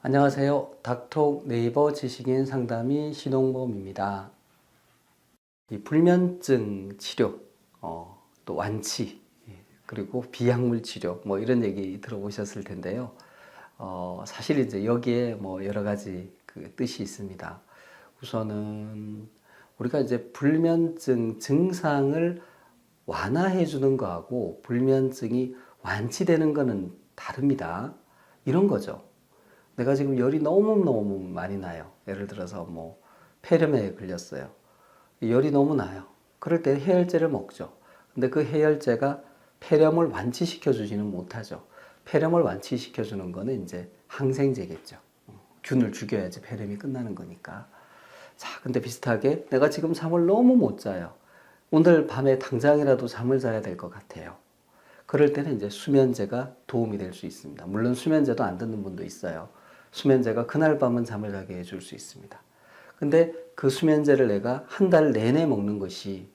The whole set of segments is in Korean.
안녕하세요. 닥톡 네이버 지식인 상담의 신홍범입니다. 이 불면증 치료, 또 완치, 그리고 비약물 치료, 뭐 이런 얘기 들어보셨을 텐데요. 사실 이제 여기에 뭐 여러 가지 그 뜻이 있습니다. 우선은 우리가 이제 불면증 증상을 완화해 주는 거하고 불면증이 완치되는 거는 다릅니다. 이런 거죠. 내가 지금 열이 너무너무 많이 나요. 예를 들어서 뭐 폐렴에 걸렸어요. 열이 너무 나요. 그럴 때 해열제를 먹죠. 근데 그 해열제가 폐렴을 완치시켜 주지는 못하죠. 폐렴을 완치시켜 주는 거는 이제 항생제겠죠. 균을 죽여야지 폐렴이 끝나는 거니까. 자, 근데 비슷하게 내가 지금 잠을 너무 못 자요. 오늘 밤에 당장이라도 잠을 자야 될 것 같아요. 그럴 때는 이제 수면제가 도움이 될 수 있습니다. 물론 수면제도 안 듣는 분도 있어요. 수면제가 그날 밤은 잠을 자게 해줄 수 있습니다. 근데 그 수면제를 내가 한 달 내내 먹는 것이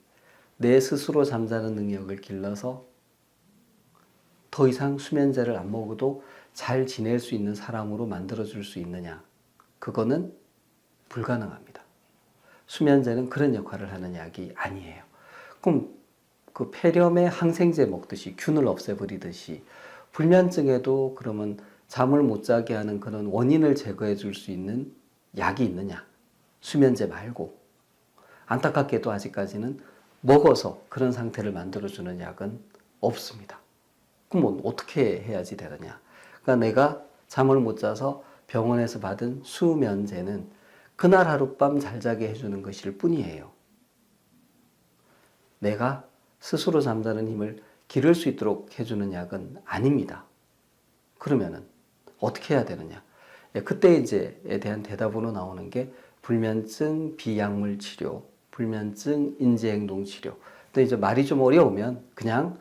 내 스스로 잠자는 능력을 길러서 더 이상 수면제를 안 먹어도 잘 지낼 수 있는 사람으로 만들어줄 수 있느냐? 그거는 불가능합니다. 수면제는 그런 역할을 하는 약이 아니에요. 그럼 그 폐렴의 항생제 먹듯이 균을 없애버리듯이 불면증에도 그러면 잠을 못 자게 하는 그런 원인을 제거해 줄 수 있는 약이 있느냐? 수면제 말고. 안타깝게도 아직까지는 먹어서 그런 상태를 만들어주는 약은 없습니다. 그럼 뭐 어떻게 해야지 되느냐? 그러니까 내가 잠을 못 자서 병원에서 받은 수면제는 그날 하룻밤 잘 자게 해주는 것일 뿐이에요. 내가 스스로 잠자는 힘을 기를 수 있도록 해주는 약은 아닙니다. 그러면은 어떻게 해야 되느냐? 그때 이제에 대한 대답으로 나오는 게 불면증 비약물 치료, 불면증 인지행동 치료. 근데 이제 말이 좀 어려우면 그냥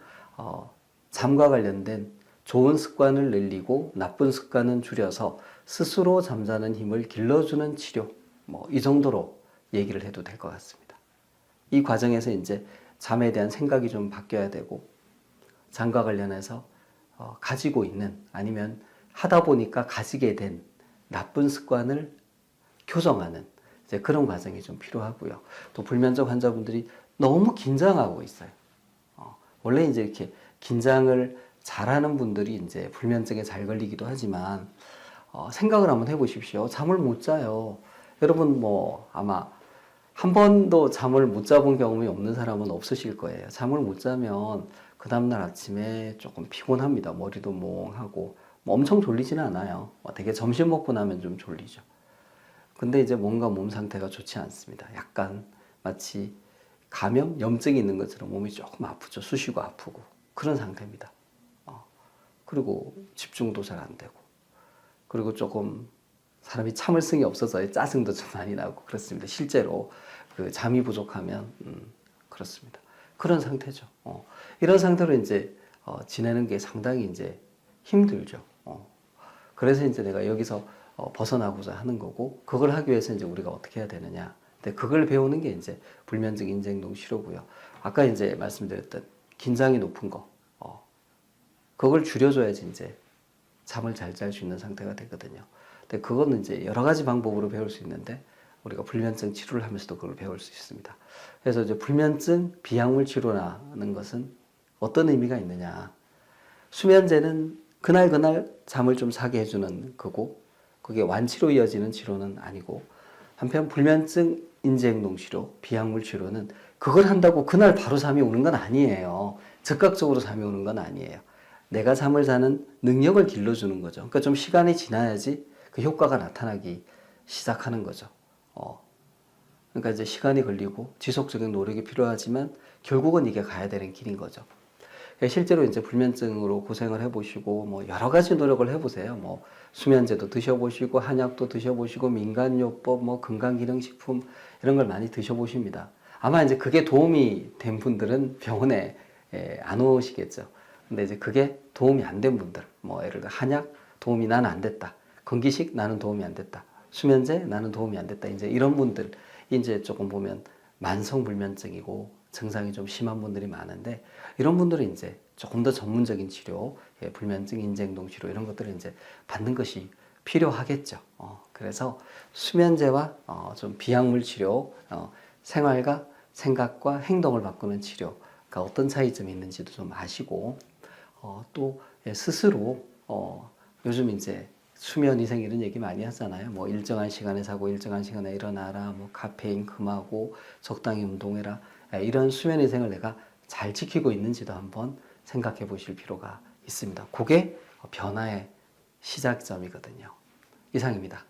잠과 관련된 좋은 습관을 늘리고 나쁜 습관은 줄여서 스스로 잠자는 힘을 길러주는 치료. 뭐 이 정도로 얘기를 해도 될 것 같습니다. 이 과정에서 이제 잠에 대한 생각이 좀 바뀌어야 되고 잠과 관련해서 가지고 있는 아니면 하다 보니까 가지게 된 나쁜 습관을 교정하는 이제 그런 과정이 좀 필요하고요. 또 불면증 환자분들이 너무 긴장하고 있어요. 원래 이제 이렇게 긴장을 잘하는 분들이 이제 불면증에 잘 걸리기도 하지만 생각을 한번 해보십시오. 잠을 못 자요. 여러분 뭐 아마 한 번도 잠을 못 자본 경험이 없는 사람은 없으실 거예요. 잠을 못 자면 그 다음날 아침에 조금 피곤합니다. 머리도 몽하고 뭐 엄청 졸리지는 않아요. 되게 점심 먹고 나면 좀 졸리죠. 근데 이제 뭔가 몸 상태가 좋지 않습니다. 약간 마치 감염, 염증이 있는 것처럼 몸이 조금 아프죠. 쑤시고 아프고 그런 상태입니다. 그리고 집중도 잘 안 되고 그리고 조금 사람이 참을성이 없어서 짜증도 좀 많이 나고 그렇습니다. 실제로 그 잠이 부족하면 그렇습니다. 그런 상태죠. 이런 상태로 이제 지내는 게 상당히 이제 힘들죠. 그래서 이제 내가 여기서 벗어나고자 하는 거고 그걸 하기 위해서 이제 우리가 어떻게 해야 되느냐. 근데 그걸 배우는 게 이제 불면증 인지행동 치료고요. 아까 이제 말씀드렸던 긴장이 높은 거, 그걸 줄여줘야지 이제 잠을 잘 잘 수 있는 상태가 되거든요. 근데 그거는 이제 여러 가지 방법으로 배울 수 있는데 우리가 불면증 치료를 하면서도 그걸 배울 수 있습니다. 그래서 이제 불면증 비약물 치료라는 것은 어떤 의미가 있느냐. 수면제는 그날 잠을 좀 자게 해주는 거고 그게 완치로 이어지는 치료는 아니고 한편 불면증 인지행동 치료, 비약물 치료는 그걸 한다고 그날 바로 잠이 오는 건 아니에요. 즉각적으로 잠이 오는 건 아니에요. 내가 잠을 자는 능력을 길러주는 거죠. 그러니까 좀 시간이 지나야지 그 효과가 나타나기 시작하는 거죠. 그러니까 이제 시간이 걸리고 지속적인 노력이 필요하지만 결국은 이게 가야 되는 길인 거죠. 실제로 이제 불면증으로 고생을 해보시고 뭐 여러 가지 노력을 해보세요. 뭐 수면제도 드셔보시고 한약도 드셔보시고 민간요법, 뭐 건강기능식품 이런 걸 많이 드셔보십니다. 아마 이제 그게 도움이 된 분들은 병원에 안 오시겠죠. 근데 이제 그게 도움이 안 된 분들, 뭐 예를 들어 한약 도움이 나는 안 됐다. 건기식 나는 도움이 안 됐다. 수면제 나는 도움이 안 됐다. 이제 이런 분들 이제 조금 보면 만성불면증이고 증상이 좀 심한 분들이 많은데 이런 분들은 이제 조금 더 전문적인 치료, 불면증, 인지행동 치료 이런 것들을 이제 받는 것이 필요하겠죠. 그래서 수면제와 좀 비약물 치료, 생활과 생각과 행동을 바꾸는 치료가 어떤 차이점이 있는지도 좀 아시고, 또 스스로 요즘 이제 수면 위생 이런 얘기 많이 하잖아요. 뭐 일정한 시간에 자고 일정한 시간에 일어나라, 뭐 카페인 금하고 적당히 운동해라. 이런 수면 위생을 내가 잘 지키고 있는지도 한번 생각해 보실 필요가 있습니다. 그게 변화의 시작점이거든요. 이상입니다.